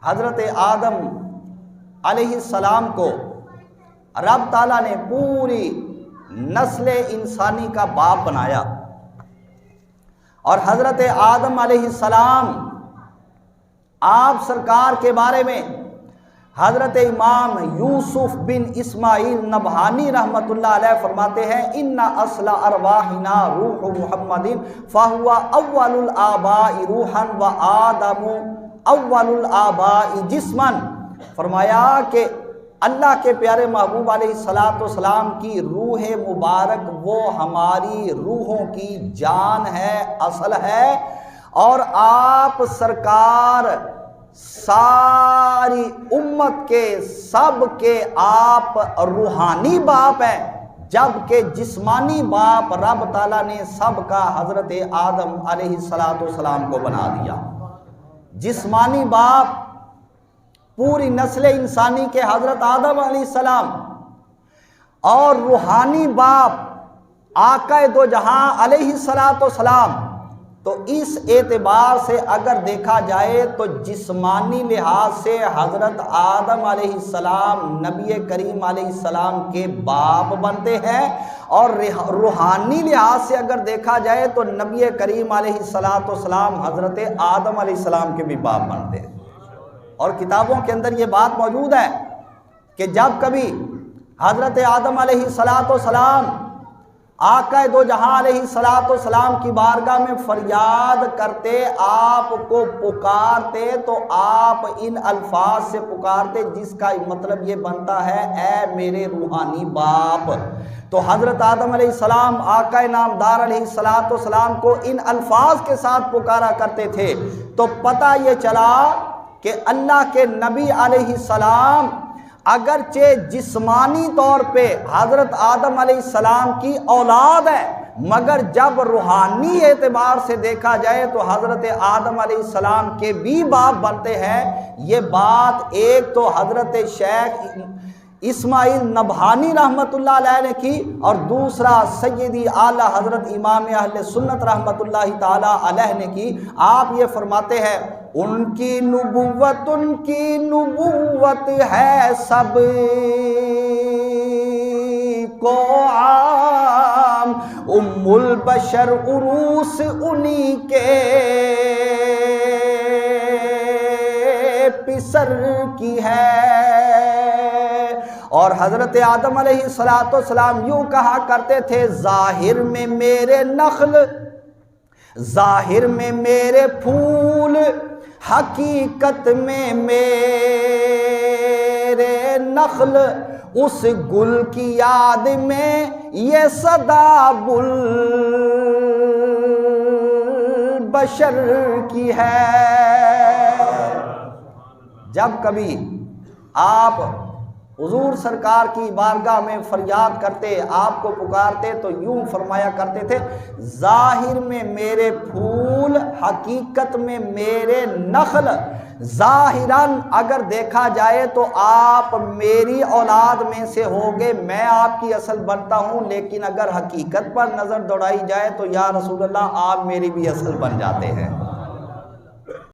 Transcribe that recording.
حضرت آدم علیہ السلام کو رب تعالیٰ نے پوری نسل انسانی کا باپ بنایا، اور حضرت آدم علیہ السلام آپ سرکار کے بارے میں حضرت امام یوسف بن اسماعیل نبہانی رحمۃ اللہ علیہ فرماتے ہیں ان اصل ارواحنا روح محمد فہو اول الآباء روحا و آدم اول الآباء جسما۔ فرمایا کہ اللہ کے پیارے محبوب علیہ السلام کی روح مبارک وہ ہماری روحوں کی جان ہے، اصل ہے، اور آپ سرکار ساری امت کے سب کے آپ روحانی باپ ہیں، جبکہ جسمانی باپ رب تعالیٰ نے سب کا حضرت آدم علیہ السلام کو بنا دیا۔ جسمانی باپ پوری نسل انسانی کے حضرت آدم علیہ السلام، اور روحانی باپ آقا دو جہاں علیہ السلام۔ تو اس اعتبار سے اگر دیکھا جائے تو جسمانی لحاظ سے حضرت آدم علیہ السلام نبی کریم علیہ السلام کے باپ بنتے ہیں، اور روحانی لحاظ سے اگر دیکھا جائے تو نبی کریم علیہ السلام حضرت آدم علیہ السلام کے بھی باپ بنتے ہیں۔ اور کتابوں کے اندر یہ بات موجود ہے کہ جب کبھی حضرت آدم علیہ السلام آقا دو جہاں علیہ السلام کی بارگاہ میں فریاد کرتے، آپ کو پکارتے، تو آپ ان الفاظ سے پکارتے جس کا مطلب یہ بنتا ہے اے میرے روحانی باپ۔ تو حضرت آدم علیہ السلام آقا نامدار علیہ السلام کو ان الفاظ کے ساتھ پکارا کرتے تھے۔ تو پتہ یہ چلا کہ اللہ کے نبی علیہ السلام اگرچہ جسمانی طور پہ حضرت آدم علیہ السلام کی اولاد ہے، مگر جب روحانی اعتبار سے دیکھا جائے تو حضرت آدم علیہ السلام کے بھی باپ بنتے ہیں۔ یہ بات ایک تو حضرت شیخ اسماعیل نبہانی رحمۃ اللہ علیہ نے کی، اور دوسرا سیدی اعلیٰ حضرت امام اہل سنت رحمۃ اللہ تعالی علیہ نے کی۔ آپ یہ فرماتے ہیں ان کی نبوت ہے سب کو عام، ام البشر عروس انہی کے پسر کی ہے۔ اور حضرت آدم علیہ السلام یوں کہا کرتے تھے ظاہر میں میرے نخل، ظاہر میں میرے پھول، حقیقت میں میرے نخل، اس گل کی یاد میں یہ صدا بل بشر کی ہے۔ جب کبھی آپ حضور سرکار کی بارگاہ میں فریاد کرتے، آپ کو پکارتے، تو یوں فرمایا کرتے تھے ظاہر میں میرے پھول، حقیقت میں میرے نخل۔ ظاہراً اگر دیکھا جائے تو آپ میری اولاد میں سے ہوگے، میں آپ کی اصل بنتا ہوں، لیکن اگر حقیقت پر نظر دوڑائی جائے تو یا رسول اللہ آپ میری بھی اصل بن جاتے ہیں۔